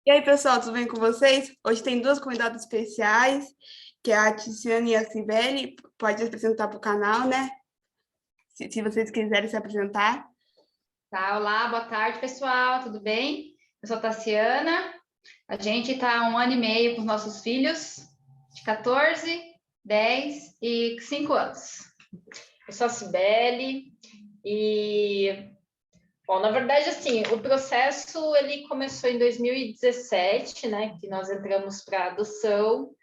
E aí, pessoal, tudo bem com vocês? Hoje tem duas convidadas especiais, que é a Tiziane e a Cibele. Pode se apresentar para o canal, né? Se vocês quiserem se apresentar. Tá, olá, boa tarde, pessoal, tudo bem? Eu sou a Tassiana, a gente está há 1 ano e meio com os nossos filhos, de 14, 10 e 5 anos. Eu sou a Cibele e, bom, na verdade, assim, o processo, ele começou em 2017, né, que nós entramos para adoção,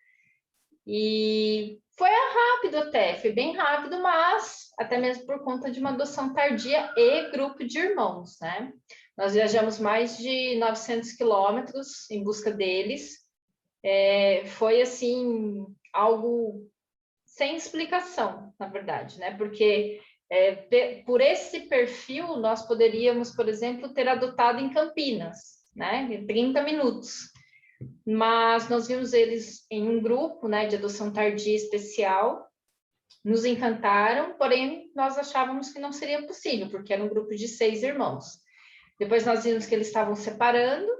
e foi rápido até, foi bem rápido, mas até mesmo por conta de uma adoção tardia e grupo de irmãos, né? Nós viajamos mais de 900 quilômetros em busca deles. Foi, assim, algo sem explicação, na verdade, né? Porque por esse perfil, nós poderíamos, por exemplo, ter adotado em Campinas, né? Em 30 minutos. Mas nós vimos eles em um grupo, né, de adoção tardia especial, nos encantaram, porém nós achávamos que não seria possível, porque era um grupo de 6 irmãos. Depois nós vimos que eles estavam separando,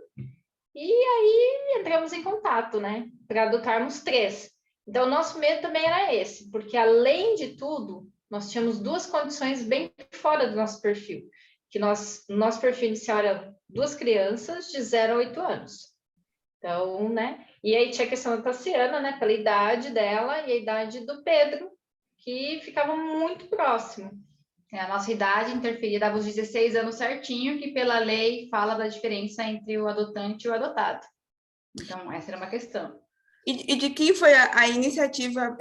e aí entramos em contato, né, para adotarmos 3. Então, o nosso medo também era esse, porque além de tudo, nós tínhamos 2 condições bem fora do nosso perfil, que no nosso perfil inicial era 2 crianças de 0 a 8 anos. Então, né? E aí tinha a questão da Tassiana, né? Pela idade dela e a idade do Pedro, que ficavam muito próximo. A nossa idade interferia, dava os 16 anos certinho, que pela lei fala da diferença entre o adotante e o adotado. Então, essa era uma questão. E de quem foi a iniciativa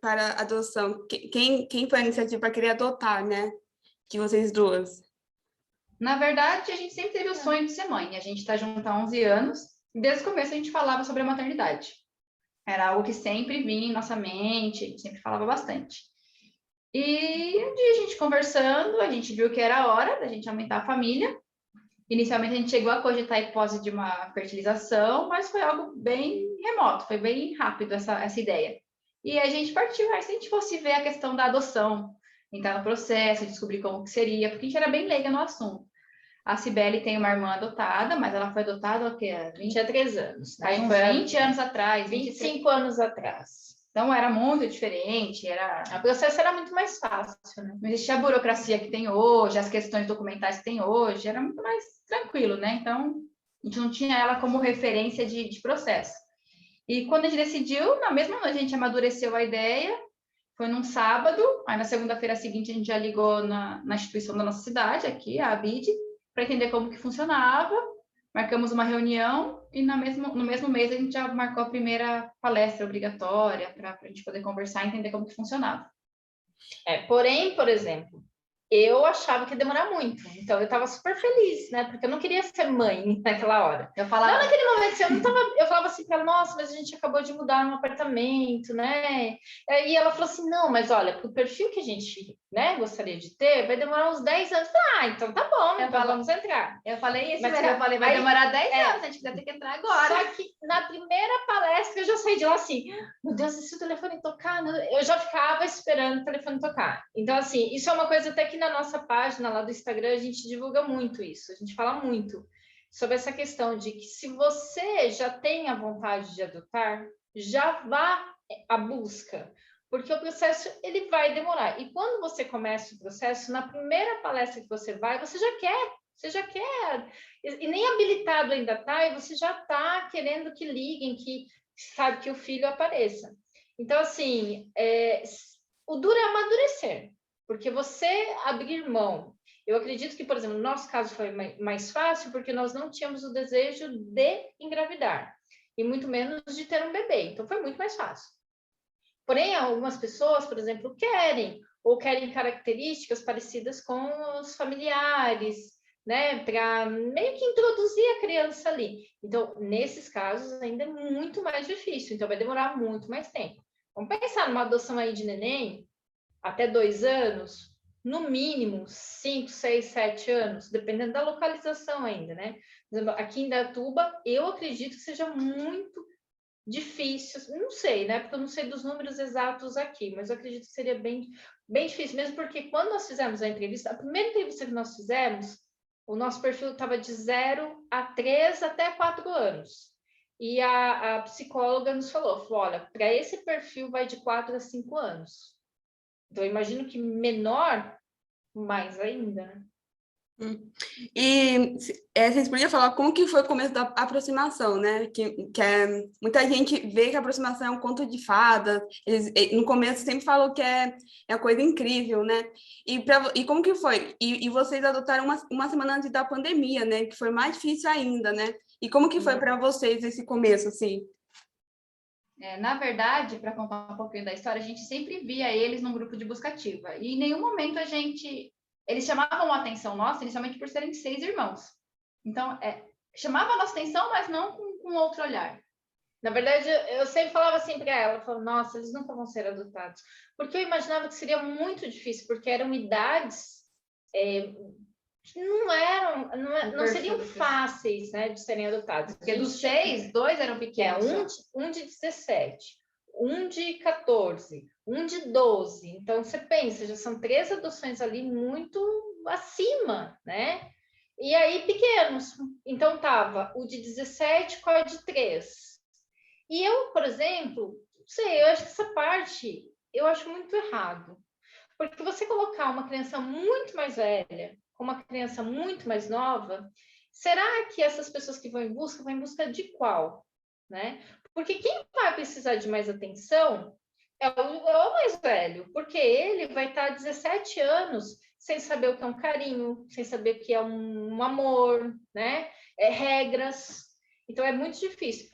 para a adoção? Quem foi a iniciativa para querer adotar, né? De vocês duas? Na verdade, a gente sempre teve o sonho de ser mãe. A gente está junto há 11 anos. E desde o começo a gente falava sobre a maternidade. Era algo que sempre vinha em nossa mente, a gente sempre falava bastante. E um dia a gente conversando, a gente viu que era a hora da gente aumentar a família. Inicialmente a gente chegou a cogitar a hipótese de uma fertilização, mas foi algo bem remoto, foi bem rápido essa ideia. E a gente partiu, aí se a gente fosse ver a questão da adoção, entrar no processo, descobrir como que seria, porque a gente era bem leiga no assunto. A Cibele tem uma irmã adotada, mas ela foi adotada há 23 anos. Né? Aí uns 20 anos atrás, 25 anos atrás. Então era muito diferente, o processo era muito mais fácil, né? Não existia a burocracia que tem hoje, as questões documentais que tem hoje, era muito mais tranquilo, né? Então a gente não tinha ela como referência de processo. E quando a gente decidiu, na mesma noite a gente amadureceu a ideia, foi num sábado, aí na segunda-feira seguinte a gente já ligou na instituição da nossa cidade, aqui, a ABID, para entender como que funcionava, marcamos uma reunião e no mesmo mês a gente já marcou a primeira palestra obrigatória para a gente poder conversar e entender como que funcionava. Porém, por exemplo, eu achava que ia demorar muito, então eu estava super feliz, né? Porque eu não queria ser mãe naquela hora. Eu falava, não naquele momento, eu falava assim para ela, nossa, mas a gente acabou de mudar um apartamento, né? E ela falou assim, não, mas olha, pro perfil que a gente, né, gostaria de ter, vai demorar uns 10 anos. Então tá bom, então vamos entrar. Eu falei isso, mas eu falei, vai demorar 10 anos, a gente vai ter que entrar agora. Só que na primeira palestra eu já saí de lá assim, meu Deus, e se o telefone tocar? Eu já ficava esperando o telefone tocar. Então, assim, isso é uma coisa até que na nossa página lá do Instagram a gente divulga muito isso, a gente fala muito sobre essa questão de que se você já tem a vontade de adotar, já vá à busca, porque o processo ele vai demorar. E quando você começa o processo, na primeira palestra que você vai, você já quer, e nem habilitado ainda está, e você já está querendo que liguem, que sabe que o filho apareça. Então, assim, o duro é amadurecer, porque você abrir mão. Eu acredito que, por exemplo, no nosso caso foi mais fácil, porque nós não tínhamos o desejo de engravidar, e muito menos de ter um bebê, então foi muito mais fácil. Porém, algumas pessoas, por exemplo, querem características parecidas com os familiares, né, para meio que introduzir a criança ali. Então, nesses casos, ainda é muito mais difícil, então vai demorar muito mais tempo. Vamos pensar numa adoção aí de neném, até 2 anos, no mínimo 5, 6, 7 anos, dependendo da localização ainda, né? Aqui em Datuba, eu acredito que seja muito difícil, não sei, né? Porque eu não sei dos números exatos aqui, mas eu acredito que seria bem difícil, mesmo porque quando nós fizemos a entrevista, a primeira entrevista que nós fizemos, o nosso perfil estava de 0 a 3 até 4 anos. E a psicóloga nos falou, olha, para esse perfil vai de 4 a 5 anos. Então, eu imagino que menor, mais ainda, né? E vocês podiam falar como que foi o começo da aproximação, né? Muita gente vê que a aproximação é um conto de fadas. No começo sempre falou que é uma coisa incrível, né? E como que foi? E vocês adotaram uma semana antes da pandemia, né? Que foi mais difícil ainda, né? E como que foi para vocês esse começo, assim? Na verdade, para contar um pouquinho da história, a gente sempre via eles num grupo de busca ativa. E em nenhum momento eles chamavam a atenção nossa, inicialmente por serem 6 irmãos. Então, chamava a nossa atenção, mas não com outro olhar. Na verdade, eu sempre falava assim para ela, falava, nossa, eles nunca vão ser adotados. Porque eu imaginava que seria muito difícil, porque eram idades que não seriam fáceis, né, de serem adotados. Porque dos 6, 2 eram pequenos. Um de 17, um de 14, um de 12. Então, você pensa, já são 3 adoções ali muito acima, né? E aí, pequenos. Então, tava o de 17 com a de 3. E eu, por exemplo, não sei, eu acho que essa parte, eu acho muito errado. Porque você colocar uma criança muito mais velha com uma criança muito mais nova, será que essas pessoas que vão em busca de qual? Né? Porque quem vai precisar de mais atenção é o mais velho, porque ele vai estar 17 anos sem saber o que é um carinho, sem saber o que é um amor, né? Regras. Então, é muito difícil.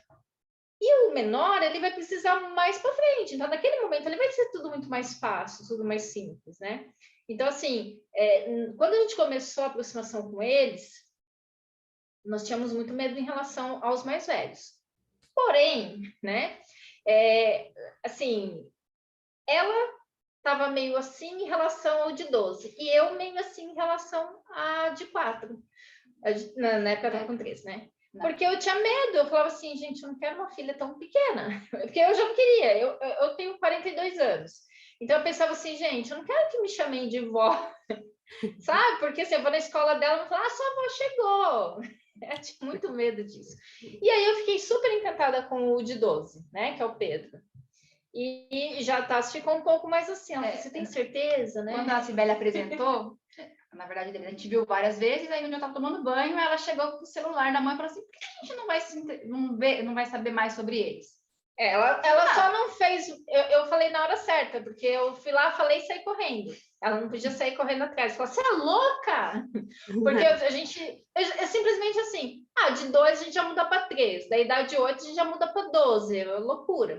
E o menor, ele vai precisar mais para frente. Então, naquele momento, ele vai ser tudo muito mais fácil, tudo mais simples, né? Então, assim, quando a gente começou a aproximação com eles, nós tínhamos muito medo em relação aos mais velhos. Porém, né, assim, ela estava meio assim em relação ao de 12, e eu meio assim em relação à de 4. Na época eu estava com 3, né? Porque eu tinha medo, eu falava assim, gente, eu não quero uma filha tão pequena, porque eu já não queria, eu tenho 42 anos. Então eu pensava assim, gente, eu não quero que me chamem de vó, sabe? Porque assim, eu vou na escola dela e vou falar, sua avó chegou. Eu tinha muito medo disso. E aí eu fiquei super encantada com o de 12, né? Que é o Pedro. E já tá, ficou um pouco mais assim, você tem certeza, né? Quando a Cibele apresentou, na verdade, a gente viu várias vezes, aí onde eu estava tomando banho, ela chegou com o celular na mão e falou assim, por que a gente não vai saber mais sobre eles? Ela só não fez, eu falei na hora certa, porque eu fui lá, falei e saí correndo. Ela não podia sair correndo atrás. Falou, você é louca? Porque a gente, é simplesmente assim, de 2 a gente já muda para 3, da idade 8 a gente já muda para 12, é loucura.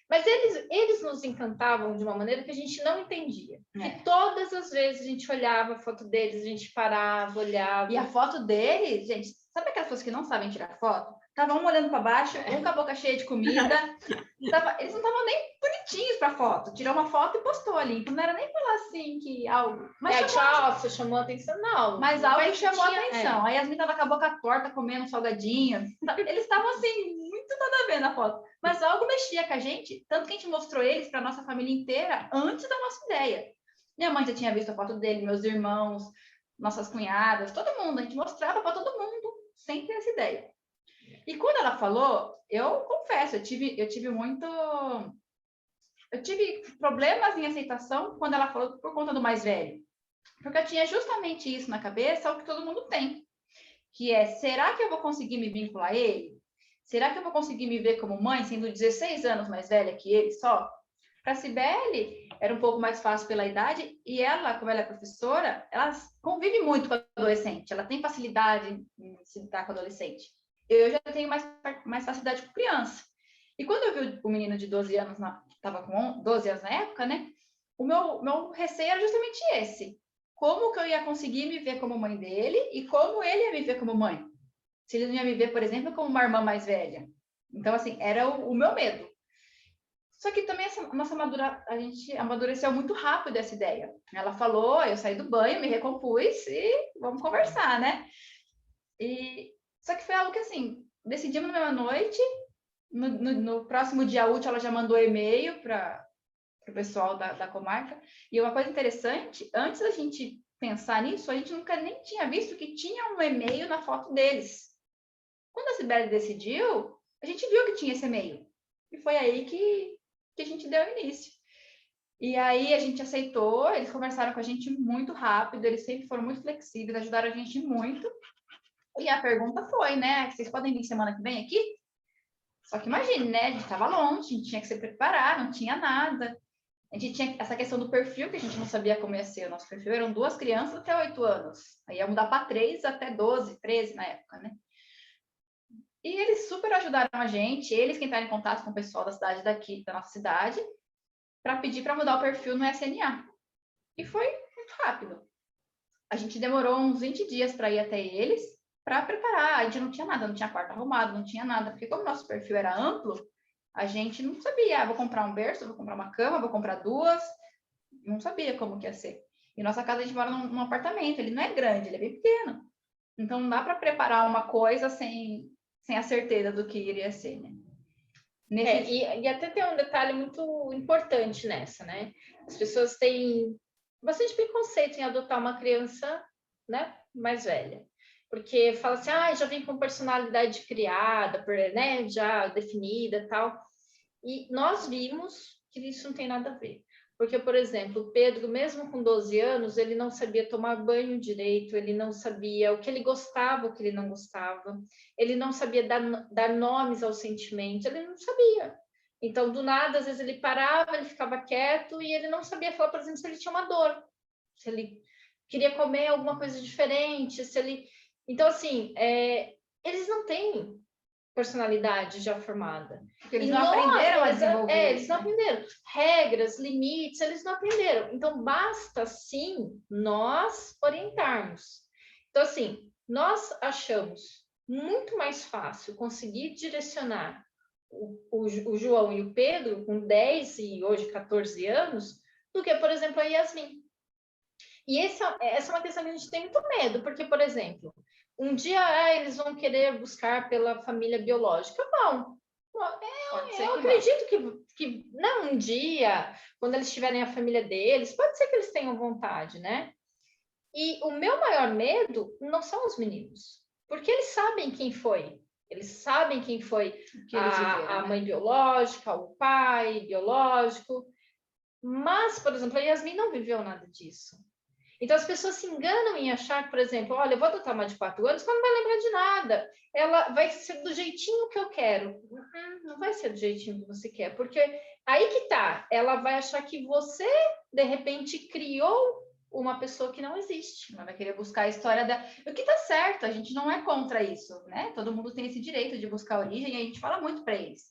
Mas eles nos encantavam de uma maneira que a gente não entendia. E todas as vezes a gente olhava a foto deles, a gente parava, olhava. E a foto deles, gente, sabe aquelas pessoas que não sabem tirar foto? Tava um olhando para baixo, um com a boca cheia de comida. Eles não estavam nem bonitinhos para foto. Tirou uma foto e postou ali. Então não era nem falar assim que algo. Mas tchau, você chamou a atenção, não. Mas algo chamou a atenção. Aí a Yasmin tava com a boca torta, comendo salgadinho. Eles estavam assim, muito nada a ver na foto. Mas algo mexia com a gente, tanto que a gente mostrou eles para nossa família inteira antes da nossa ideia. Minha mãe já tinha visto a foto dele, meus irmãos, nossas cunhadas, todo mundo. A gente mostrava para todo mundo, sem ter essa ideia. E quando ela falou, eu confesso, eu tive problemas em aceitação quando ela falou por conta do mais velho. Porque eu tinha justamente isso na cabeça, o que todo mundo tem. Que é, será que eu vou conseguir me vincular a ele? Será que eu vou conseguir me ver como mãe, sendo 16 anos mais velha que ele só? Para a Cibele, era um pouco mais fácil pela idade, e ela, como ela é professora, ela convive muito com a adolescente, ela tem facilidade em se lidar com a adolescente. Eu já tenho mais facilidade com criança. E quando eu vi o menino de 12 anos, estava com 12 anos na época, né? O meu receio era justamente esse. Como que eu ia conseguir me ver como mãe dele e como ele ia me ver como mãe? Se ele não ia me ver, por exemplo, como uma irmã mais velha. Então, assim, era o meu medo. Só que também a gente amadureceu muito rápido essa ideia. Ela falou, eu saí do banho, me recompus e vamos conversar, né? Só que foi algo que, assim, decidimos na mesma noite, no próximo dia útil ela já mandou e-mail para o pessoal da comarca. E uma coisa interessante, antes da gente pensar nisso, a gente nunca nem tinha visto que tinha um e-mail na foto deles. Quando a Sibeli decidiu, a gente viu que tinha esse e-mail. E foi aí que a gente deu início. E aí a gente aceitou, eles conversaram com a gente muito rápido, eles sempre foram muito flexíveis, ajudaram a gente muito. E a pergunta foi, né? Vocês podem vir semana que vem aqui? Só que imagine, né? A gente estava longe, a gente tinha que se preparar, não tinha nada. A gente tinha essa questão do perfil, que a gente não sabia como ia ser. O nosso perfil eram 2 crianças até 8 anos. Aí ia mudar para 3 até 12, 13 na época, né? E eles super ajudaram a gente, eles que entraram em contato com o pessoal da cidade daqui, da nossa cidade, para pedir para mudar o perfil no SNA. E foi muito rápido. A gente demorou uns 20 dias para ir até eles, para preparar. A gente não tinha nada, não tinha quarto arrumado, não tinha nada, porque como nosso perfil era amplo, a gente não sabia, vou comprar um berço, vou comprar uma cama, vou comprar 2, não sabia como que ia ser. E nossa casa a gente mora num apartamento, ele não é grande, ele é bem pequeno. Então não dá para preparar uma coisa sem a certeza do que iria ser, né? E até tem um detalhe muito importante nessa, né? As pessoas têm bastante preconceito em adotar uma criança, né, mais velha. Porque fala assim, já vem com personalidade criada, né, já definida e tal. E nós vimos que isso não tem nada a ver. Porque, por exemplo, o Pedro, mesmo com 12 anos, ele não sabia tomar banho direito, ele não sabia o que ele gostava, o que ele não gostava, ele não sabia dar nomes aos sentimentos, ele não sabia. Então, do nada, às vezes ele parava, ele ficava quieto e ele não sabia falar, por exemplo, se ele tinha uma dor, se ele queria comer alguma coisa diferente, se ele... Então, assim, eles não têm personalidade já formada. Porque eles não aprenderam a desenvolver. Eles não aprenderam. Regras, limites, eles não aprenderam. Então, basta, sim, nós orientarmos. Então, assim, nós achamos muito mais fácil conseguir direcionar o João e o Pedro com 10 e hoje 14 anos do que, por exemplo, a Yasmin. E essa é uma questão que a gente tem muito medo, porque, por exemplo, um dia eles vão querer buscar pela família biológica. Não. Eu acredito que não um dia, quando eles tiverem a família deles, pode ser que eles tenham vontade, né? E o meu maior medo não são os meninos, porque eles sabem quem foi. Eles sabem quem foi a mãe biológica, o pai biológico. Mas, por exemplo, a Yasmin não viveu nada disso. Então, as pessoas se enganam em achar que, por exemplo, olha, eu vou adotar uma de 4 anos, mas não vai lembrar de nada. Ela vai ser do jeitinho que eu quero. Não vai ser do jeitinho que você quer, porque aí que tá. Ela vai achar que você, de repente, criou uma pessoa que não existe. Ela vai querer buscar a história da... O que tá certo, a gente não é contra isso, né? Todo mundo tem esse direito de buscar a origem e a gente fala muito para eles.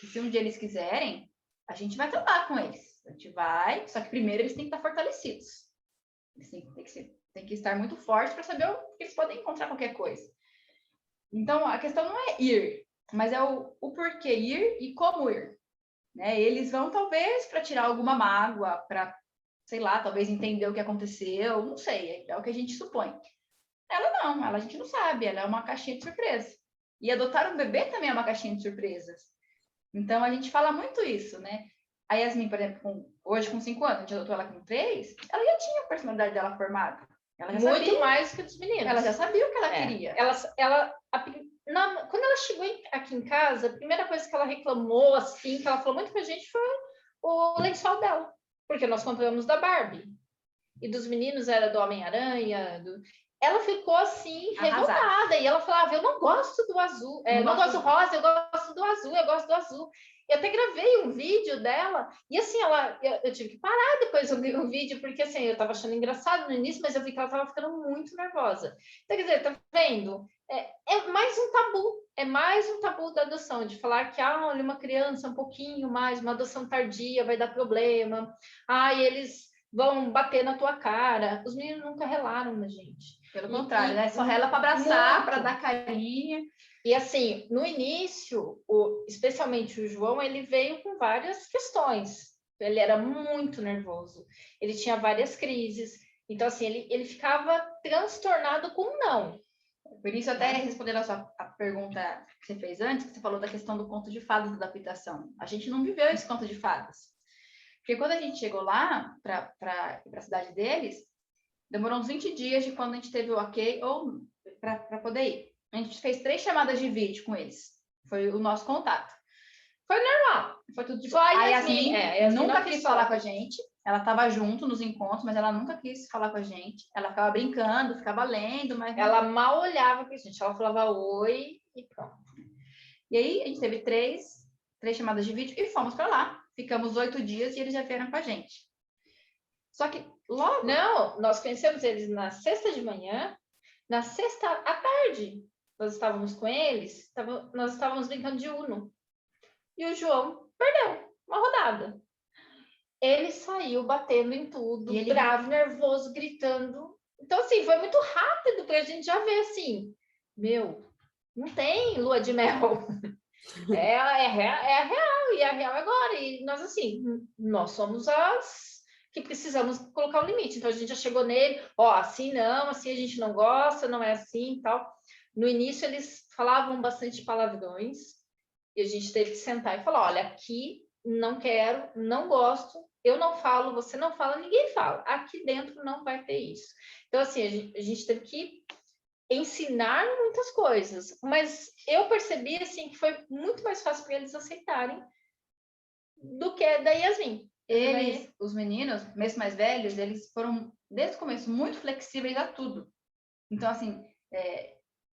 E se um dia eles quiserem, a gente vai tratar com eles. A gente vai, só que primeiro eles têm que estar fortalecidos. Eles têm que estar muito fortes para saber que eles podem encontrar qualquer coisa. Então, a questão não é ir, mas é o porquê ir e como ir. Né? Eles vão, talvez, para tirar alguma mágoa, para, sei lá, talvez entender o que aconteceu, não sei, é o que a gente supõe. Ela não, a gente não sabe, ela é uma caixinha de surpresa. E adotar um bebê também é uma caixinha de surpresas. Então, a gente fala muito isso, né? A Yasmin, por exemplo, hoje com 5 anos, a gente adotou ela com 3, ela já tinha a personalidade dela formada. Ela já muito sabia, mais que dos meninos. Ela já sabia o que ela queria. Quando ela chegou aqui em casa, a primeira coisa que ela reclamou, assim, que ela falou muito com a gente, foi o lençol dela. Porque nós compramos da Barbie. E dos meninos era do Homem-Aranha. Ela ficou, assim, revoltada. E ela falava, eu não gosto do azul. Não gosto do rosa, eu gosto do azul, eu gosto do azul. Eu até gravei um vídeo dela, e assim, eu tive que parar depois o vídeo, porque assim, eu tava achando engraçado no início, mas eu vi que ela tava ficando muito nervosa. Então, quer dizer, tá vendo? É mais um tabu da adoção, de falar que, olha, uma criança um pouquinho mais, uma adoção tardia vai dar problema, eles vão bater na tua cara. Os meninos nunca relaram na gente. Pelo contrário, né? Só rela para abraçar, para dar carinho. E assim, no início, especialmente o João, ele veio com várias questões. Ele era muito nervoso. Ele tinha várias crises. Então, assim, ele ficava transtornado com não. Por isso, até respondendo a pergunta que você fez antes, que você falou da questão do conto de fadas da adaptação. A gente não viveu esse conto de fadas. Porque quando a gente chegou lá, para a cidade deles, demorou uns 20 dias de quando a gente teve o ok ou para poder ir. A gente fez 3 chamadas de vídeo com eles. Foi o nosso contato. Foi normal, foi tudo de boa. A Yasmin nunca quis falar com a gente. Ela estava junto nos encontros, mas ela nunca quis falar com a gente. Ela ficava brincando, ficava lendo, mas ela mal olhava pra gente. Ela falava oi e pronto. E aí a gente teve 3 chamadas de vídeo e fomos para lá. Ficamos 8 dias e eles já vieram com a gente. Só que logo... Não, nós conhecemos eles na sexta de manhã. Na sexta à tarde, nós estávamos com eles. Nós estávamos brincando de Uno. E o João perdeu uma rodada. Ele saiu batendo em tudo, bravo, nervoso, gritando. Então, assim, foi muito rápido para a gente já ver, assim, meu, não tem lua de mel. É real, e é real agora. E nós, assim, nós somos as que precisamos colocar o limite. Então, a gente já chegou nele, ó, assim não, assim a gente não gosta, não é assim e tal. No início, eles falavam bastante palavrões, e a gente teve que sentar e falar, olha, aqui não quero, não gosto, eu não falo, você não fala, ninguém fala. Aqui dentro não vai ter isso. Então, assim, a gente teve que ensinar muitas coisas, mas eu percebi, assim, que foi muito mais fácil para eles aceitarem do que da Yasmin. Eles, os meninos, mesmo mais velhos, eles foram, desde o começo, muito flexíveis a tudo. Então, assim,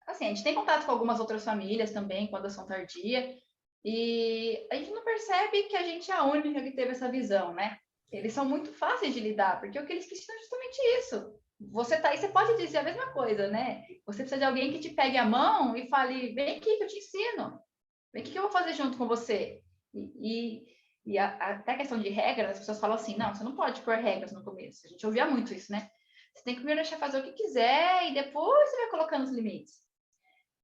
a gente tem contato com algumas outras famílias também, com a adoção tardia, e a gente não percebe que a gente é a única que teve essa visão, né? Eles são muito fáceis de lidar, porque o que eles precisam é justamente isso. Você tá aí, você pode dizer a mesma coisa, né? Você precisa de alguém que te pegue a mão e fale, vem aqui que eu te ensino. Vem aqui que eu vou fazer junto com você. Até a questão de regras, as pessoas falam assim, não, você não pode pôr regras no começo. A gente ouvia muito isso, né? Você tem que primeiro deixar fazer o que quiser e depois você vai colocando os limites.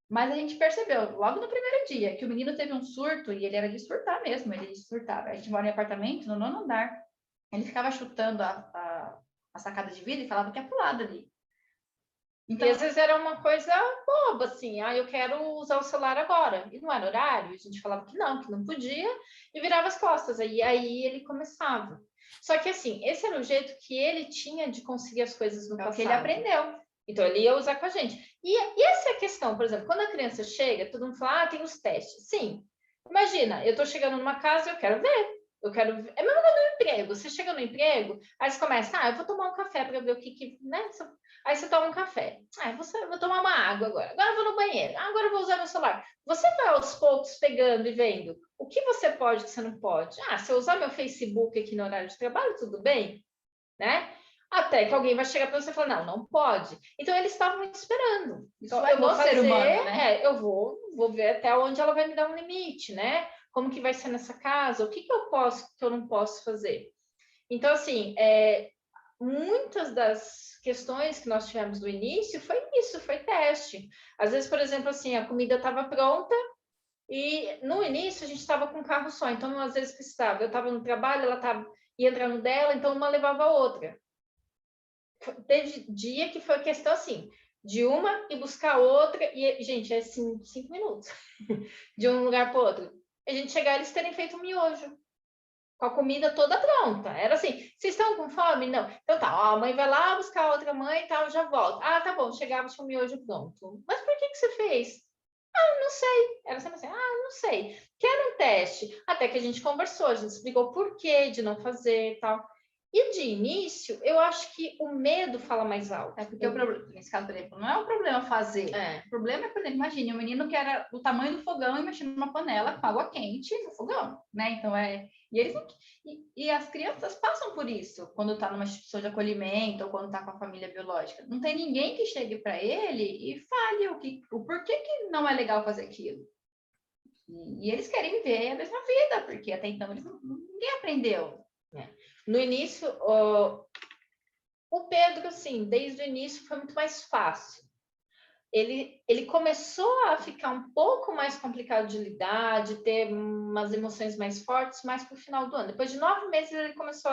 Mas a gente percebeu, logo no primeiro dia, que o menino teve um surto, e ele era de surtar mesmo, ele surtava. A gente mora em apartamento, no 9º andar. Ele ficava chutando a sacada de vidro e falava que ia pular dali. Então, e às vezes era uma coisa boba, assim, eu quero usar o celular agora. E não era horário, a gente falava que não podia, e virava as costas. Aí ele começava. Só que, assim, esse era o jeito que ele tinha de conseguir as coisas no passado. Que ele aprendeu. Então, ele ia usar com a gente. E essa é a questão, por exemplo, quando a criança chega, todo mundo fala, tem os testes. Sim. Imagina, eu estou chegando numa casa, eu quero ver. É mesmo que no emprego. Você chega no emprego, aí você começa, eu vou tomar um café para ver o que né? Aí você toma um café. Eu vou tomar uma água agora. Agora eu vou no banheiro. Agora eu vou usar meu celular. Você vai aos poucos pegando e vendo o que você pode e o que você não pode. Se eu usar meu Facebook aqui no horário de trabalho, tudo bem, né? Até que alguém vai chegar para você e falar, não pode. Então, eles estavam esperando. Então, eu vou fazer, ser humano, né? Eu vou ver até onde ela vai me dar um limite, né? Como que vai ser nessa casa? O que eu posso, que eu não posso fazer? Então, assim, muitas das questões que nós tivemos no início foi isso, foi teste. Às vezes, por exemplo, assim, a comida estava pronta e no início a gente estava com um carro só. Então, às vezes precisava. Eu estava no trabalho, ela ia entrar no dela, então uma levava a outra. Teve dia que foi questão assim, de uma e buscar outra, e, gente, é 5 minutos de um lugar para o outro. A gente chegar e eles terem feito um miojo, com a comida toda pronta. Era assim, vocês estão com fome? Não. Então tá, a mãe vai lá buscar a outra mãe e tal, já volta. Tá bom, chegava com o miojo pronto. Mas por que você fez? Não sei. Era sempre assim, não sei. Quero um teste. Até que a gente conversou, a gente explicou o porquê de não fazer e tal. E de início, eu acho que o medo fala mais alto. Porque nesse caso, por exemplo, não é o problema fazer. O problema é, por exemplo, imagine um menino que era do tamanho do fogão e mexendo numa panela com água quente no fogão, né? Então, e eles não... E as crianças passam por isso quando está numa instituição de acolhimento ou quando está com a família biológica. Não tem ninguém que chegue para ele e fale o porquê que não é legal fazer aquilo. E eles querem ver a mesma vida, porque até então ninguém aprendeu. No início, o Pedro, assim, desde o início foi muito mais fácil. Ele começou a ficar um pouco mais complicado de lidar, de ter umas emoções mais fortes, mais para o final do ano. Depois de 9 meses, ele começou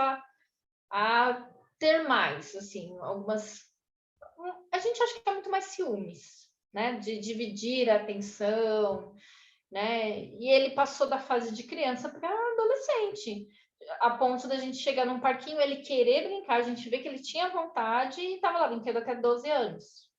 a ter mais, assim, algumas... A gente acha que é muito mais ciúmes, né? De dividir a atenção, né? E ele passou da fase de criança para adolescente. a ponto da gente chegar num parquinho, ele querer brincar, a gente vê que ele tinha vontade e estava lá brincando até 12 anos,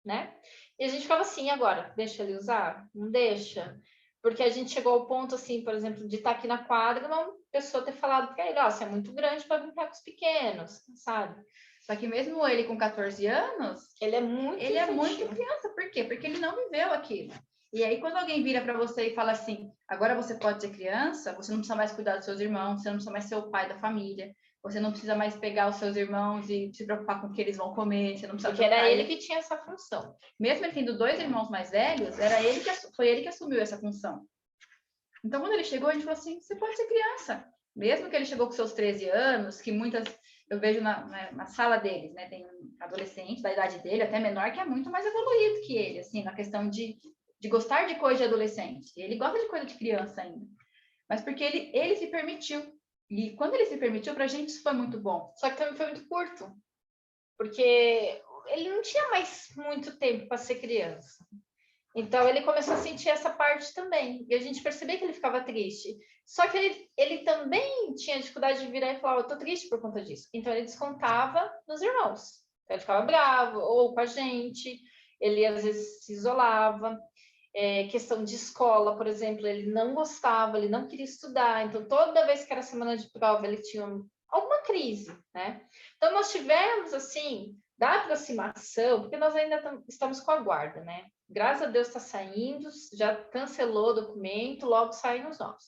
né? E a gente ficava assim, agora, deixa ele usar? Não deixa? Porque a gente chegou ao ponto, assim, por exemplo, de estar aqui na quadra e uma pessoa ter falado para ele, ó, você é muito grande para brincar com os pequenos, sabe? Só que mesmo ele com 14 anos, ele é muito criança. Por quê? Porque ele não viveu aquilo. E aí, quando alguém vira para você e fala assim, agora você pode ser criança, você não precisa mais cuidar dos seus irmãos, você não precisa mais ser o pai da família, você não precisa mais pegar os seus irmãos e se preocupar com o que eles vão comer, você não precisa... Porque era ele que tinha essa função. Mesmo ele tendo 2 irmãos mais velhos, foi ele que assumiu essa função. Então, quando ele chegou, a gente falou assim, você pode ser criança. Mesmo que ele chegou com seus 13 anos, que muitas... Eu vejo na sala deles, né? Tem um adolescente da idade dele, até menor, que é muito mais evoluído que ele, assim, na questão de gostar de coisa de adolescente. Ele gosta de coisa de criança ainda. Mas porque ele se permitiu. E quando ele se permitiu, pra gente isso foi muito bom. Só que também foi muito curto. Porque ele não tinha mais muito tempo para ser criança. Então, ele começou a sentir essa parte também. E a gente percebeu que ele ficava triste. Só que ele também tinha dificuldade de virar e falar, eu tô triste por conta disso. Então, ele descontava nos irmãos. Então, ele ficava bravo, ou com a gente. Ele, às vezes, se isolava. Questão de escola, por exemplo, ele não gostava, ele não queria estudar. Então, toda vez que era semana de prova, ele tinha alguma crise, né? Então, nós tivemos, assim, da aproximação, porque nós ainda estamos com a guarda, né? Graças a Deus está saindo, já cancelou o documento, logo saem os novos.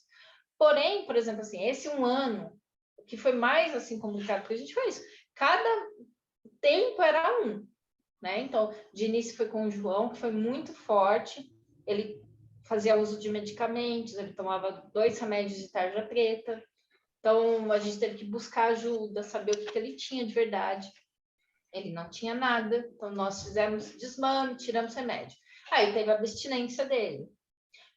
Porém, por exemplo, assim, esse um ano, que foi mais, assim, complicado, porque a gente fez, cada tempo era um, né? Então, de início foi com o João, que foi muito forte, ele fazia uso de medicamentos, ele tomava 2 remédios de tarja preta, então a gente teve que buscar ajuda, saber o que ele tinha de verdade. Ele não tinha nada, então nós fizemos desmame, tiramos remédio. Aí teve a abstinência dele.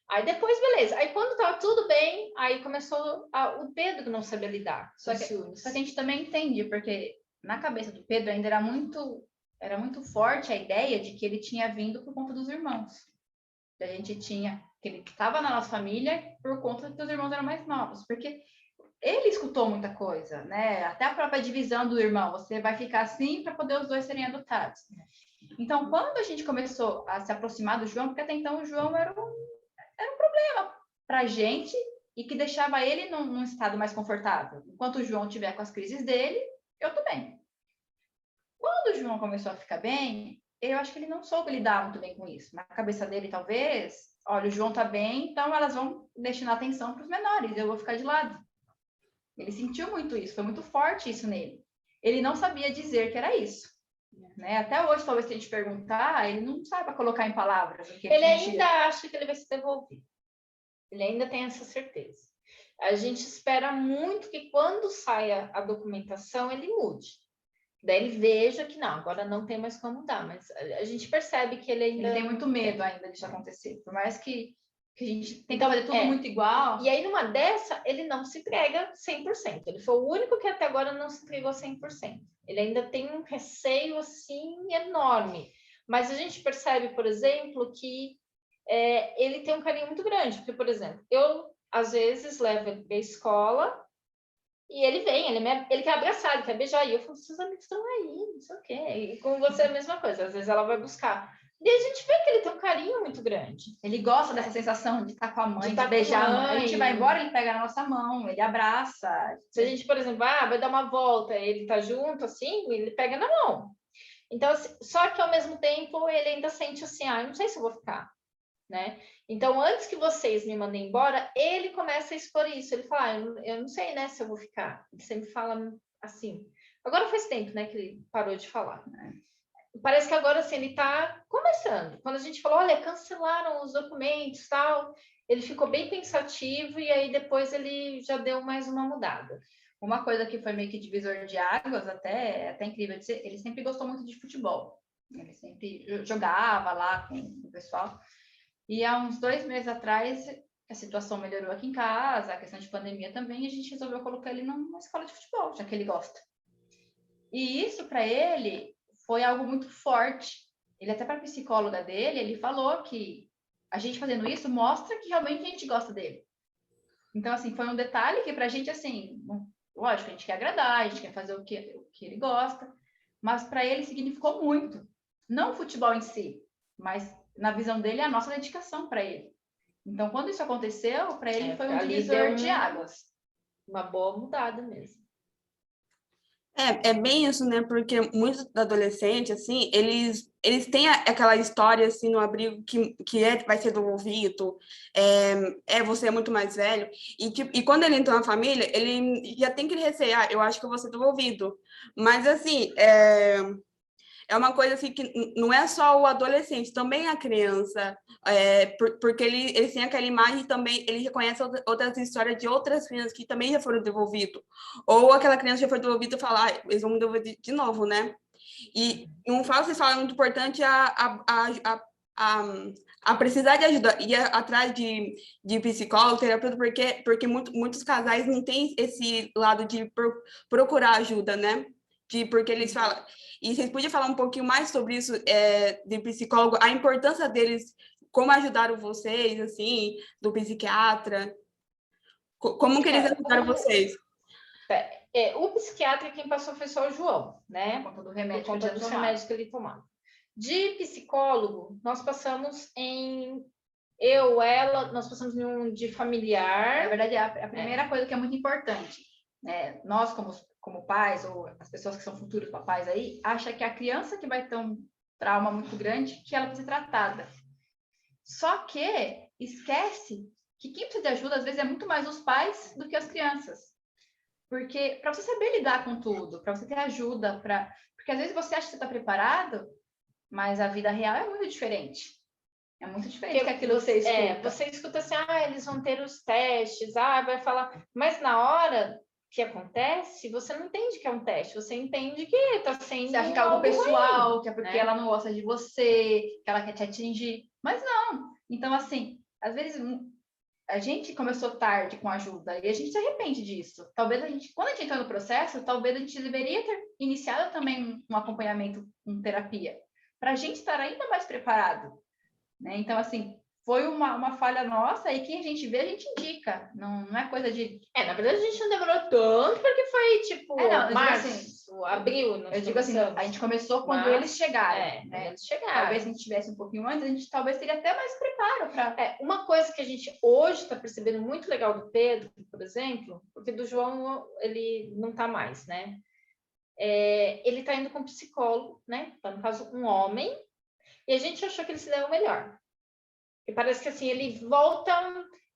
Aí depois, beleza. Aí quando estava tudo bem, aí começou o Pedro não sabia lidar. Só que a gente também entende, porque na cabeça do Pedro ainda era muito forte a ideia de que ele tinha vindo por conta dos irmãos. Que a gente tinha, que ele estava na nossa família por conta que os irmãos eram mais novos. Porque ele escutou muita coisa, né? Até a própria divisão do irmão, você vai ficar assim para poder os 2 serem adotados. Então, quando a gente começou a se aproximar do João, porque até então o João era um problema para a gente e que deixava ele num estado mais confortável. Enquanto o João tiver com as crises dele, eu tô bem. Quando o João começou a ficar bem, eu acho que ele não soube lidar muito bem com isso. Na cabeça dele, talvez, olha, o João tá bem, então elas vão destinar atenção para os menores, eu vou ficar de lado. Ele sentiu muito isso, foi muito forte isso nele. Ele não sabia dizer que era isso. Né? Até hoje, talvez, se a gente perguntar, ele não sabe colocar em palavras o que ele ainda acha que ele vai se devolver. Ele ainda tem essa certeza. A gente espera muito que quando saia a documentação, ele mude. Daí ele veja que não, agora não tem mais como mudar, mas a gente percebe que ele ainda... Ele tem muito medo ainda disso acontecer, por mais que a gente tenta fazer tudo muito igual. E aí, numa dessa, ele não se entrega 100%. Ele foi o único que até agora não se entregou 100%. Ele ainda tem um receio, assim, enorme. Mas a gente percebe, por exemplo, que ele tem um carinho muito grande. Porque, por exemplo, eu, às vezes, levo ele para a escola e ele vem, ele quer abraçar, ele quer beijar. E eu falo, seus amigos estão aí, não sei o quê. E com você é a mesma coisa. Às vezes ela vai buscar. E a gente vê que ele tem um carinho muito grande. Ele gosta dessa sensação de estar com a mãe, de beijar a mãe. A gente vai embora, ele pega na nossa mão, ele abraça. Se a gente, por exemplo, vai dar uma volta, ele tá junto, assim, ele pega na mão. Então, só que ao mesmo tempo, ele ainda sente assim, eu não sei se eu vou ficar, né? Então, antes que vocês me mandem embora, ele começa a expor isso. Ele fala, eu não sei, né, se eu vou ficar. Ele sempre fala assim. Agora faz tempo, né, que ele parou de falar, né? Parece que agora, assim, ele está começando. Quando a gente falou, olha, cancelaram os documentos, tal, ele ficou bem pensativo e aí depois ele já deu mais uma mudada. Uma coisa que foi meio que divisor de águas, até incrível de ser, ele sempre gostou muito de futebol. Ele sempre jogava lá com o pessoal. E há uns 2 meses atrás, a situação melhorou aqui em casa, a questão de pandemia também, e a gente resolveu colocar ele numa escola de futebol, já que ele gosta. E isso, para ele, foi algo muito forte. Ele até para a psicóloga dele, ele falou que a gente fazendo isso mostra que realmente a gente gosta dele. Então, assim, foi um detalhe que pra gente, assim, lógico, a gente quer agradar, a gente quer fazer o que ele gosta, mas para ele significou muito. Não o futebol em si, mas na visão dele, a nossa dedicação para ele. Então, quando isso aconteceu, para ele foi um divisor de águas. Uma boa mudada mesmo. É bem isso, né? Porque muitos adolescentes, assim, eles têm aquela história, assim, no abrigo vai ser devolvido, você é muito mais velho. E quando ele entra na família, ele já tem que recear, eu acho que eu vou ser devolvido. Mas, assim, é uma coisa assim que não é só o adolescente, também a criança, porque eles têm aquela imagem também, ele reconhece outras histórias de outras crianças que também já foram devolvidas. Ou aquela criança já foi devolvida e fala, eles vão me devolver de novo, né? E um fala, vocês falam, muito importante a precisar de ajuda, ir atrás de psicólogo, terapeuta, porque muitos casais não têm esse lado de procurar ajuda, né? Porque eles falam. E vocês podiam falar um pouquinho mais sobre isso, de psicólogo, a importância deles, como ajudaram vocês, assim, do psiquiatra? Como que eles ajudaram vocês? O psiquiatra quem passou foi só o João, né? Por conta do remédio, por conta dos remédios que ele tomava. De psicólogo, nós passamos nós passamos em um de familiar. Na verdade, a primeira coisa que é muito importante, né? Nós, como pais, ou as pessoas que são futuros papais aí, acham que a criança que vai ter um trauma muito grande, que ela precisa ser tratada. Só que esquece que quem precisa de ajuda, às vezes, é muito mais os pais do que as crianças. Porque para você saber lidar com tudo, para você ter ajuda, porque às vezes você acha que você está preparado, mas a vida real é muito diferente. É muito diferente que aquilo você escuta. Você escuta assim, eles vão ter os testes, vai falar. Mas na hora que acontece, você não entende que é um teste, você entende que está sendo. Você acha que é algo pessoal, ruim, que é porque ela não gosta de você, que ela quer te atingir. Mas não. Então, assim, às vezes a gente começou tarde com ajuda e a gente se arrepende disso. Talvez quando a gente entrou no processo, talvez a gente deveria ter iniciado também um acompanhamento com terapia, para a gente estar ainda mais preparado, né? Então, assim, foi uma falha nossa e quem a gente vê, a gente indica. Não é coisa de... na verdade, a gente não demorou tanto, porque foi, tipo, março, abril. Eu digo assim, a gente começou quando eles chegaram, né? Eles chegaram. Talvez se a gente tivesse um pouquinho antes, a gente talvez teria até mais preparo para... Uma coisa que a gente hoje está percebendo muito legal do Pedro, por exemplo, porque do João ele não está mais, né? Ele está indo com um psicólogo, né? Tá, no caso, um homem, e a gente achou que ele se deu melhor. E parece que assim, ele volta,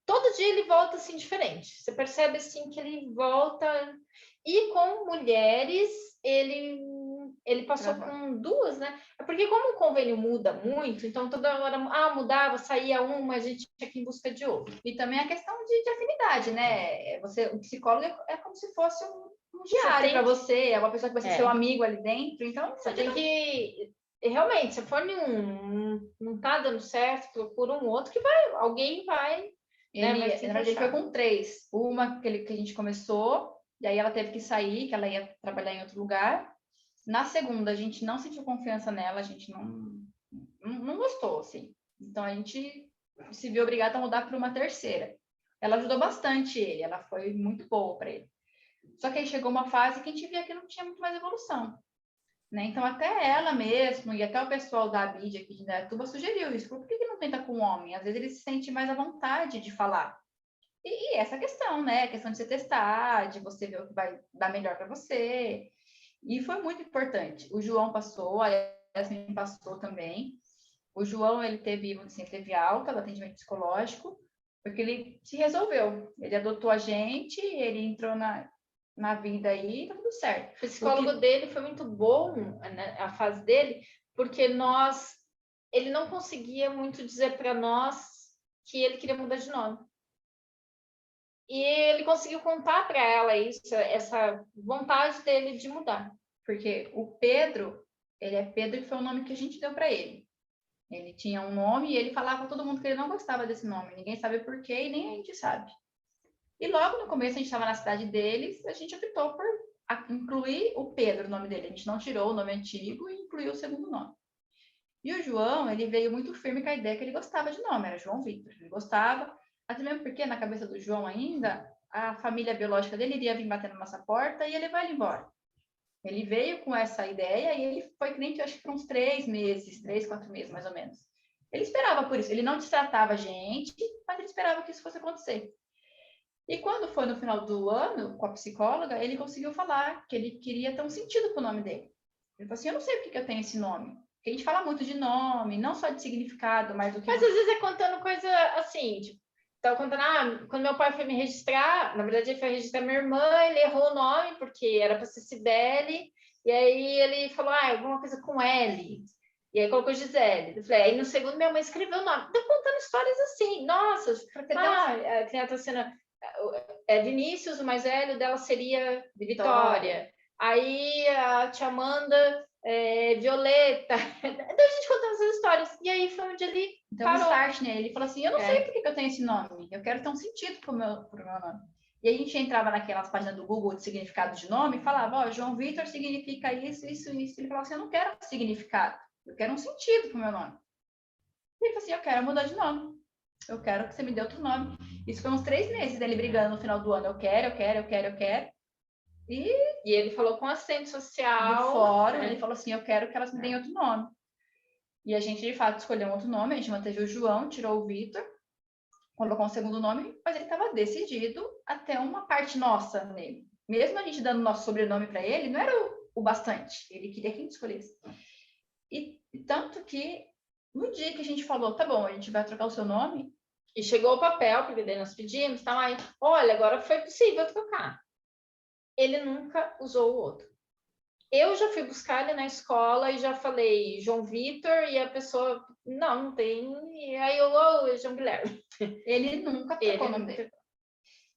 todo dia ele volta assim diferente. Você percebe assim que ele volta, e com mulheres ele passou com duas, né? Porque como o convênio muda muito, então toda hora mudava, saía uma, a gente tinha que ir em busca de outro. E também a questão de afinidade, né? O psicólogo é como se fosse um diário para você, é uma pessoa que vai ser seu amigo ali dentro, então você tem que... Realmente, se for não tá dando certo, procura um outro alguém vai. Na verdade, ele foi com 3. Uma que a gente começou, e aí ela teve que sair, que ela ia trabalhar em outro lugar. Na segunda, a gente não sentiu confiança nela, a gente não gostou, assim. Então, a gente se viu obrigada a mudar para uma terceira. Ela ajudou bastante ele, ela foi muito boa para ele. Só que aí chegou uma fase que a gente via que não tinha muito mais evolução. Né? Então, até ela mesmo e até o pessoal da BID aqui de Indaiatuba sugeriu isso. Por que não tenta com o homem? Às vezes ele se sente mais à vontade de falar. E essa questão, né? A questão de você testar, de você ver o que vai dar melhor para você. E foi muito importante. O João passou, a Yasmin passou também. O João, ele teve alta do atendimento psicológico, porque ele se resolveu. Ele adotou a gente, ele entrou na vida aí, tá tudo certo. O psicólogo dele foi muito bom, né, a fase dele, porque ele não conseguia muito dizer para nós que ele queria mudar de nome. E ele conseguiu contar para ela isso, essa vontade dele de mudar. Porque o Pedro, ele é Pedro, que foi o nome que a gente deu para ele. Ele tinha um nome e ele falava para todo mundo que ele não gostava desse nome. Ninguém sabe por quê e nem a gente sabe. E logo no começo, a gente estava na cidade deles, a gente optou por incluir o Pedro, o nome dele. A gente não tirou o nome antigo e incluiu o segundo nome. E o João, ele veio muito firme com a ideia que ele gostava de nome, era João Vitor. Ele gostava, Até mesmo porque, na cabeça do João ainda, a família biológica dele iria vir bater na nossa porta e ele vai embora. Ele veio com essa ideia e ele foi crente, acho que por uns 3 meses, 3, 4 meses, mais ou menos. Ele esperava por isso. Ele não destratava a gente, mas ele esperava que isso fosse acontecer. E quando foi no final do ano, com a psicóloga, ele conseguiu falar que ele queria ter um sentido para o nome dele. Ele falou assim, eu não sei por que eu tenho esse nome. Porque a gente fala muito de nome, não só de significado, mas do que... Mas às vezes é contando coisa assim, tipo, tava contando, quando meu pai foi me registrar, na verdade ele foi registrar minha irmã, ele errou o nome, porque era para ser Cibele, e aí ele falou, alguma coisa com L. E aí colocou Gisele. Eu falei, aí no segundo minha mãe escreveu o nome. Tô contando histórias assim, nossa, a criança sendo Vinícius, o mais velho dela seria Vitória. Aí a tia Amanda, Violeta. Então a gente contando essas histórias. E aí foi onde ele parou. Start, né? Ele falou assim, eu não sei por que eu tenho esse nome. Eu quero ter um sentido pro meu nome. E a gente entrava naquelas páginas do Google de significado de nome e falava, João Vitor significa isso, isso, isso. Ele falava assim, eu não quero significado. Eu quero um sentido pro meu nome. E ele falou assim, eu quero mudar de nome. Eu quero que você me dê outro nome. Isso foi uns 3 meses dele brigando no final do ano. Eu quero. E ele falou com assistente social. Do fórum, ele falou assim, eu quero que elas me deem outro nome. E a gente, de fato, escolheu um outro nome. A gente manteve o João, tirou o Vitor, colocou um segundo nome, mas ele estava decidido a ter uma parte nossa nele. Mesmo a gente dando nosso sobrenome para ele, não era o bastante. Ele queria que a gente escolhesse. E tanto que no dia que a gente falou, tá bom, a gente vai trocar o seu nome. E chegou o papel, porque daí nós pedimos, tá? Aí, olha, agora foi possível trocar. Ele nunca usou o outro. Eu já fui buscar ele na escola e já falei João Vitor e a pessoa, não tem. E aí eu, João Guilherme. Ele nunca trocou o nome dele.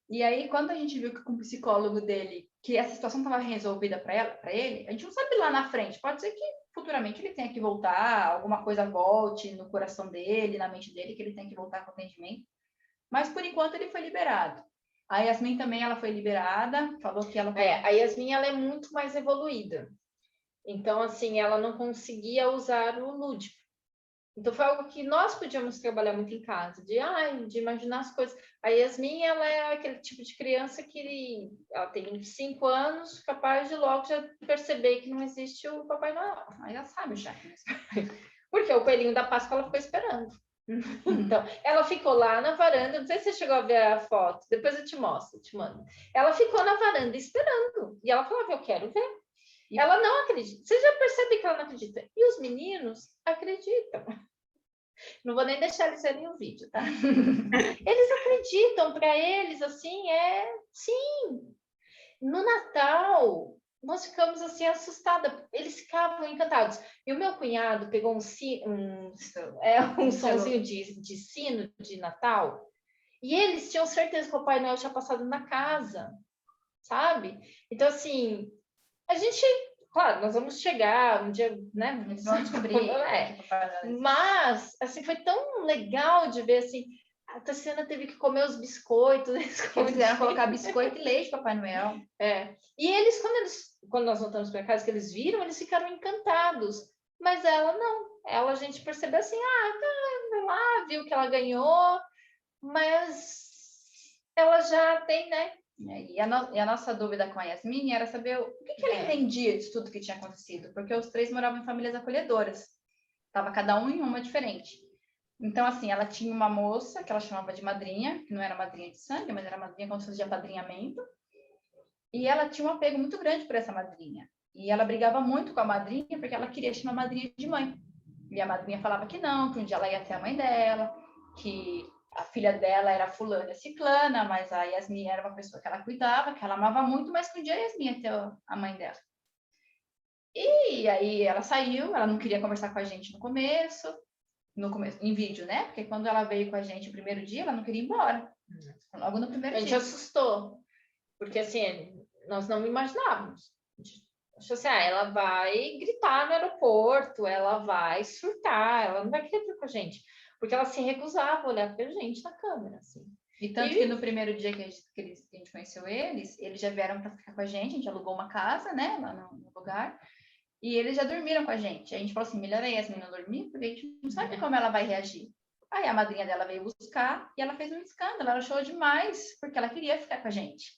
E aí, quando a gente viu que com o psicólogo dele, que essa situação estava resolvida para ele, a gente não sabe lá na frente, pode ser que futuramente ele tenha que voltar, alguma coisa volte no coração dele, na mente dele, que ele tenha que voltar com o atendimento. Mas, por enquanto, ele foi liberado. A Yasmin também, ela foi liberada, falou que ela... a Yasmin, ela é muito mais evoluída. Então, assim, ela não conseguia usar o lúdico. Então, foi algo que nós podíamos trabalhar muito em casa, de imaginar as coisas. A Yasmin, ela é aquele tipo de criança que ela tem 5 anos, capaz de logo já perceber que não existe o Papai Noel. Aí ela sabe já. Porque o coelhinho da Páscoa ela ficou esperando. Então, ela ficou lá na varanda, não sei se você chegou a ver a foto, depois eu te mostro, te mando. Ela ficou na varanda esperando, e ela falava, eu quero ver. E ela não acredita. Você já percebe que ela não acredita. E os meninos acreditam. Não vou nem deixar eles verem o vídeo, tá? Eles acreditam, para eles, assim, sim. No Natal, nós ficamos assim assustadas. Eles ficavam encantados. E o meu cunhado pegou um sonzinho de sino de Natal. E eles tinham certeza que o Papai Noel tinha passado na casa, sabe? Então, assim, a gente, claro, nós vamos chegar um dia, né? Eles vão descobrir. Mas, assim, foi tão legal de ver, assim, a Tassiana teve que comer os biscoitos. Eles quiseram colocar biscoito e leite, Papai Noel. E eles, quando nós voltamos para casa, que eles viram, eles ficaram encantados. Mas ela não. Ela, a gente percebeu assim, vai lá, viu que ela ganhou, mas ela já tem, né? E a nossa dúvida com a Yasmin era saber o que ela entendia de tudo que tinha acontecido, porque os 3 moravam em famílias acolhedoras. Estava cada um em uma diferente. Então, assim, ela tinha uma moça que ela chamava de madrinha, que não era madrinha de sangue, mas era madrinha como se fosse de apadrinhamento. E ela tinha um apego muito grande por essa madrinha. E ela brigava muito com a madrinha, porque ela queria chamar a madrinha de mãe. E a madrinha falava que não, que um dia ela ia ter a mãe dela, que a filha dela era fulana e ciclana, mas a Yasmin era uma pessoa que ela cuidava, que ela amava muito, mas que um dia a Yasmin ia ter a mãe dela. E aí ela saiu, ela não queria conversar com a gente no começo, em vídeo, né? Porque quando ela veio com a gente o primeiro dia, ela não queria ir embora. Logo no primeiro dia. A gente assustou. Porque, assim, nós não imaginávamos. A gente achou assim, ela vai gritar no aeroporto, ela vai surtar, ela não vai querer vir com a gente. Porque ela se recusava a olhar pra gente na câmera, assim. E tanto que no primeiro dia que a gente conheceu eles já vieram para ficar com a gente alugou uma casa, né, lá no lugar. E eles já dormiram com a gente. A gente falou assim, melhor a Yasmin não dormir, porque a gente não sabe como ela vai reagir. Aí a madrinha dela veio buscar e ela fez um escândalo, ela chorou demais, porque ela queria ficar com a gente.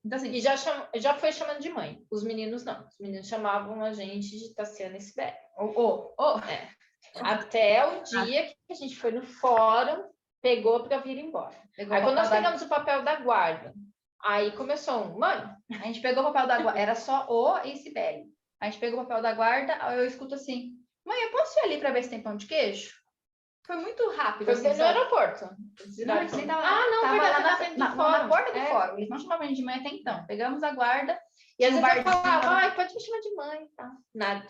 Então, assim, E já foi chamando de mãe. Os meninos não. Os meninos chamavam a gente de Tassiana e Sibeli. Até o dia que a gente foi no fórum, pegou para vir embora. Aí quando nós pegamos o papel da guarda, aí começou mãe. A gente pegou o papel da guarda, era só o e Sibeli. A gente pegou o papel da guarda, aí eu escuto assim, mãe, eu posso ir ali para ver se tem pão de queijo? Foi muito rápido. Foi assim, no aeroporto. Não, a gente nem tava, não, tava verdade, lá na frente do fórum. na porta do fórum. Eles não chamavam a gente de mãe até então. Pegamos a guarda. E às vezes eu falava, pode me chamar de mãe. Tá? Nada.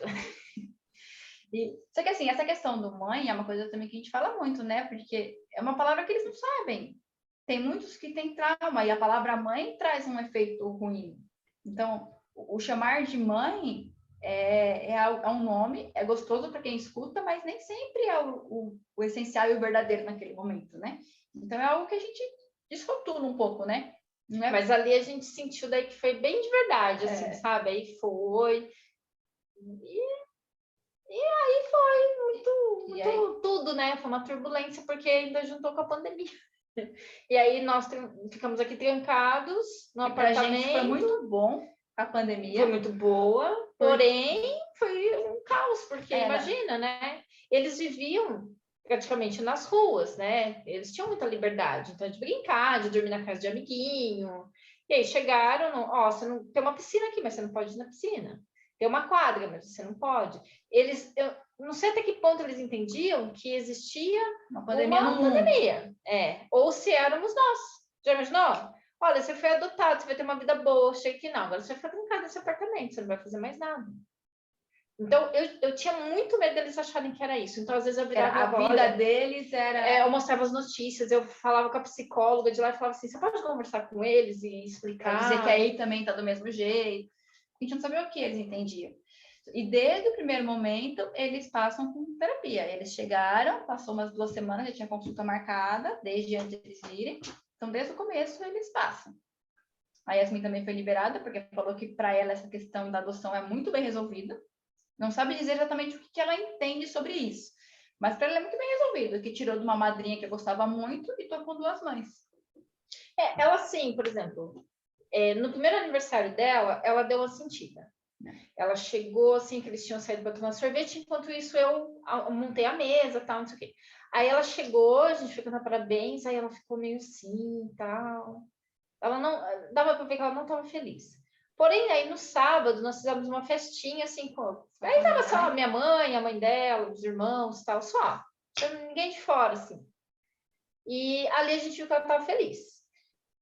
Só que assim, essa questão do mãe é uma coisa também que a gente fala muito, né? Porque é uma palavra que eles não sabem. Tem muitos que têm trauma e a palavra mãe traz um efeito ruim. Então, o chamar de mãe é um nome, é gostoso para quem escuta, mas nem sempre é o essencial e o verdadeiro naquele momento, né? Então, é algo que a gente desrotula um pouco, né? Não é? Mas ali a gente sentiu daí que foi bem de verdade, assim, sabe? Aí foi... E aí foi muito tudo, né? Foi uma turbulência, porque ainda juntou com a pandemia. E aí nós ficamos aqui trancados no apartamento. Gente foi muito bom a pandemia. Foi muito boa, porém foi um caos, porque imagina, né? Eles viviam praticamente nas ruas, né? Eles tinham muita liberdade, então de brincar, de dormir na casa de amiguinho. E aí chegaram, você não tem uma piscina aqui, mas você não pode ir na piscina. Tem uma quadra, mas você não pode. Eu não sei até que ponto eles entendiam que existia uma pandemia. Ou se éramos nós. Já imaginou? Olha, você foi adotado, você vai ter uma vida boa, chega aqui, não. Agora você vai ficar trancado nesse apartamento, você não vai fazer mais nada. Então, eu tinha muito medo deles acharem que era isso. Então, às vezes eu virava a vida deles era... eu mostrava as notícias, eu falava com a psicóloga de lá e falava assim, você pode conversar com eles e explicar? Dizer que aí também tá do mesmo jeito. A gente não sabia o que eles entendiam. E desde o primeiro momento, eles passam com terapia. Eles chegaram, passou umas 2 semanas, já tinha consulta marcada, desde antes de eles virem. Então, desde o começo, eles passam. A Yasmin também foi liberada, porque falou que para ela essa questão da adoção é muito bem resolvida. Não sabe dizer exatamente o que ela entende sobre isso. Mas para ela é muito bem resolvido, que tirou de uma madrinha que gostava muito e tô com 2 mães. Ela sim, por exemplo... no primeiro aniversário dela, ela deu uma sentida. Ela chegou assim, que eles tinham saído para tomar sorvete, enquanto isso eu montei a mesa, tal, não sei o quê. Aí ela chegou, a gente foi cantar parabéns, aí ela ficou meio assim, tal. Ela não, dava para ver que ela não estava feliz. Porém, aí no sábado, nós fizemos uma festinha, assim, aí tava só a minha mãe, a mãe dela, os irmãos, tal, só. Ninguém de fora, assim. E ali a gente viu que ela estava feliz.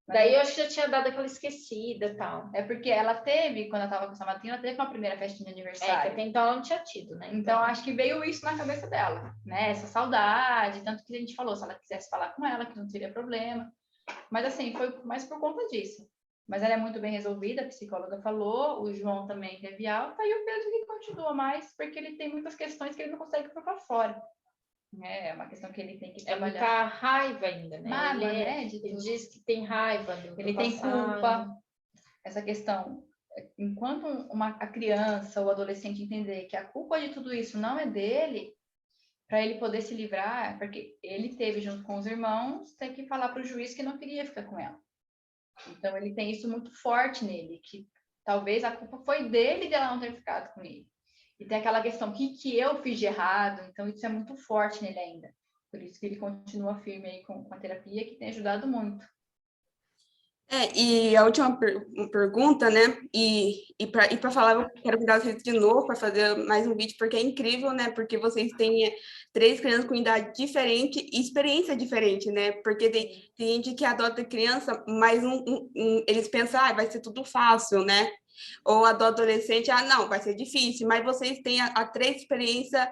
Daí eu acho que já tinha dado aquela esquecida e tal. É porque ela teve, quando ela estava com essa madrinha, ela teve uma primeira festinha de aniversário. Que até então ela não tinha tido, né? Então acho que veio isso na cabeça dela, né? Essa saudade, tanto que a gente falou, se ela quisesse falar com ela, que não teria problema. Mas assim, foi mais por conta disso. Mas ela é muito bem resolvida, a psicóloga falou, o João também teve alta, e o Pedro que continua mais, porque ele tem muitas questões que ele não consegue pôr para fora. É uma questão que ele tem que trabalhar. É muita raiva ainda, né? Mágoa, né? Ele diz que tem raiva do ele tem culpa. Essa questão, enquanto a criança ou adolescente entender que a culpa de tudo isso não é dele, para ele poder se livrar, porque ele teve, junto com os irmãos, tem que falar para o juiz que não queria ficar com ela. Então, ele tem isso muito forte nele, que talvez a culpa foi dele de ela não ter ficado com ele. E tem aquela questão, o que eu fiz de errado? Então, isso é muito forte nele ainda. Por isso que ele continua firme aí com a terapia, que tem ajudado muito. E a última pergunta, né? E para falar, eu quero convidar vocês de novo para fazer mais um vídeo, porque é incrível, né? Porque vocês têm 3 crianças com idade diferente e experiência diferente, né? Porque tem gente que adota criança, mas eles pensam, vai ser tudo fácil, né? Ou adota adolescente, não, vai ser difícil, mas vocês têm a 3 experiências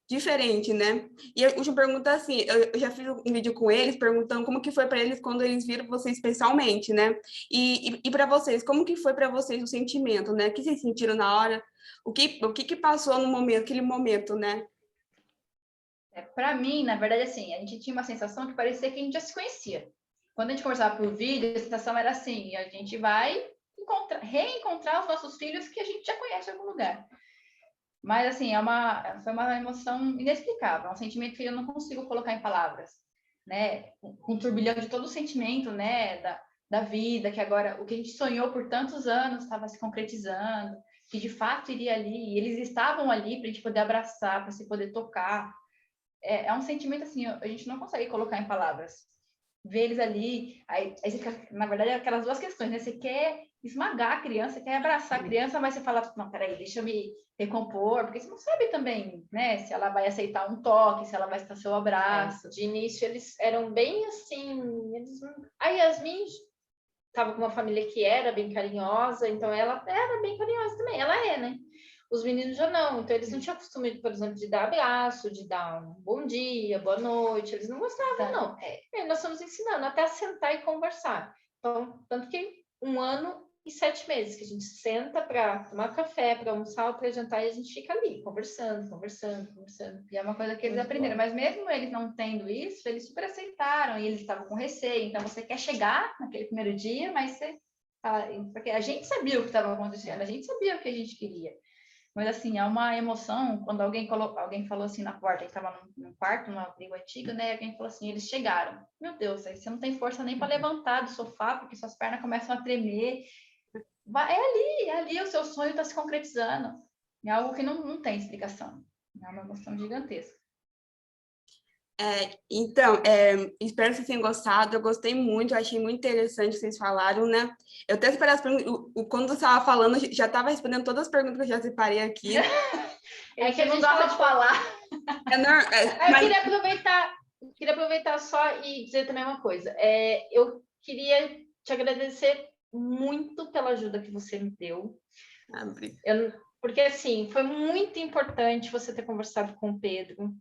diferente, né? E a última pergunta assim, eu já fiz um vídeo com eles perguntando como que foi para eles quando eles viram vocês pessoalmente, né? E para vocês, como que foi para vocês o sentimento, né? O que vocês sentiram na hora? O que passou no momento, aquele momento, né? Para mim, na verdade, assim, a gente tinha uma sensação que parecia que a gente já se conhecia. Quando a gente conversava por vídeo, a sensação era assim, a gente vai reencontrar os nossos filhos que a gente já conhece em algum lugar. Mas, assim, foi uma emoção inexplicável, um sentimento que eu não consigo colocar em palavras, né? Um turbilhão de todo o sentimento, né? Da vida, que agora o que a gente sonhou por tantos anos estava se concretizando, que de fato iria ali, e eles estavam ali para a gente poder abraçar, para se poder tocar. É um sentimento assim, a gente não consegue colocar em palavras. Ver eles ali, aí você fica, na verdade, é aquelas duas questões, né? Você quer esmagar a criança, quer abraçar a criança, mas você fala, não, peraí, deixa eu me recompor, porque você não sabe também, né? Se ela vai aceitar um toque, se ela vai aceitar seu abraço. De início, eles eram bem assim. A Yasmin estava com uma família que era bem carinhosa, então ela era bem carinhosa também. Ela é, né? Os meninos já não, então eles não tinham costume, por exemplo, de dar abraço, de dar um bom dia, boa noite, eles não gostavam, não. E nós estamos ensinando até a sentar e conversar. Então, tanto que 1 ano e 7 meses que a gente senta para tomar café, para almoçar ou para jantar e a gente fica ali, conversando. E é uma coisa que eles aprenderam, mas mesmo eles não tendo isso, eles super aceitaram e eles estavam com receio. Então, você quer chegar naquele primeiro dia, mas você fala, porque a gente sabia o que estava acontecendo, a gente sabia o que a gente queria. Mas, assim, é uma emoção, quando alguém falou assim na porta, que estava num quarto, num abrigo antigo, né? Alguém falou assim, eles chegaram. Meu Deus, aí você não tem força nem para levantar do sofá, porque suas pernas começam a tremer. É ali o seu sonho está se concretizando. É algo que não tem explicação. É uma emoção gigantesca. Então, espero que vocês tenham gostado. Eu gostei muito, achei muito interessante o que vocês falaram, né? Eu até separei as perguntas, quando você estava falando, já estava respondendo todas as perguntas que eu já separei aqui. É que a gente não gosta de falar. Eu queria aproveitar só e dizer também uma coisa. Eu queria te agradecer muito pela ajuda que você me deu. Porque, assim, foi muito importante você ter conversado com o Pedro.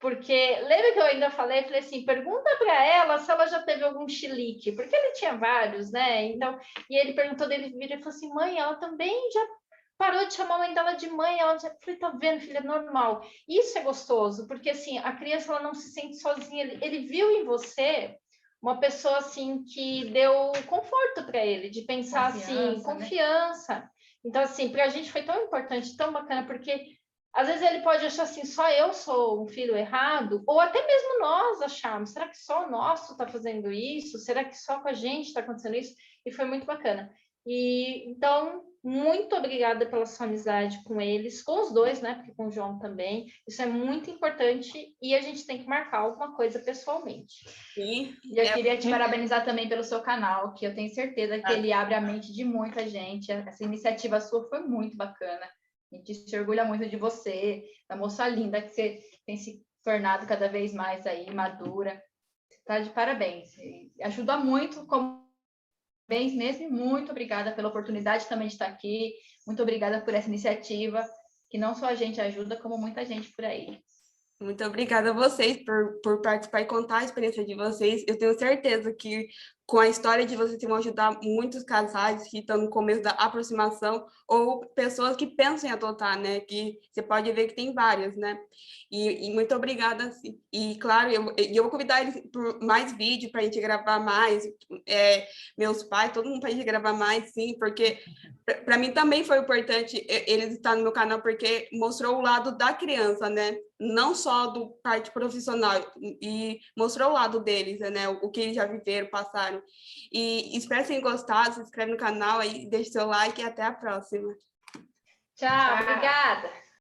Porque, lembra que eu ainda falei assim, pergunta para ela se ela já teve algum chilique, porque ele tinha vários, né? Então, e ele perguntou dele, ele falou assim, mãe, ela também já parou de chamar a mãe dela de mãe, ela já... Eu falei, tá vendo, filha, é normal. Isso é gostoso, porque, assim, a criança, ela não se sente sozinha, ele viu em você uma pessoa, assim, que deu conforto para ele, de pensar, confiança. Né? Então, assim, para a gente foi tão importante, tão bacana, porque às vezes ele pode achar assim, só eu sou um filho errado, ou até mesmo nós achamos, será que só o nosso está fazendo isso? Será que só com a gente está acontecendo isso? E foi muito bacana. E então, muito obrigada pela sua amizade com eles, com os dois, né? Porque com o João também. Isso é muito importante e a gente tem que marcar alguma coisa pessoalmente. Sim. E eu queria te parabenizar também pelo seu canal, que eu tenho certeza que ele abre a mente de muita gente. Essa iniciativa sua foi muito bacana. A gente se orgulha muito de você, da moça linda que você tem se tornado cada vez mais aí, madura. Você está de parabéns. Ajuda muito, como bem mesmo. Muito obrigada pela oportunidade também de estar aqui. Muito obrigada por essa iniciativa, que não só a gente ajuda, como muita gente por aí. Muito obrigada a vocês por participar e contar a experiência de vocês. Eu tenho certeza que com a história de vocês vão ajudar muitos casais que estão no começo da aproximação ou pessoas que pensam em adotar, né? Que você pode ver que tem várias, né? E muito obrigada. E, claro, eu vou convidar eles por mais vídeos para a gente gravar mais. Meus pais, todo mundo para a gente gravar mais, sim, porque para mim também foi importante eles estar no meu canal, porque mostrou o lado da criança, né? Não só do parte profissional, e mostrou o lado deles, né? O que eles já viveram, passaram. E espero que tenham gostado, se inscreve no canal aí, deixe seu like e até a próxima. Tchau, obrigada.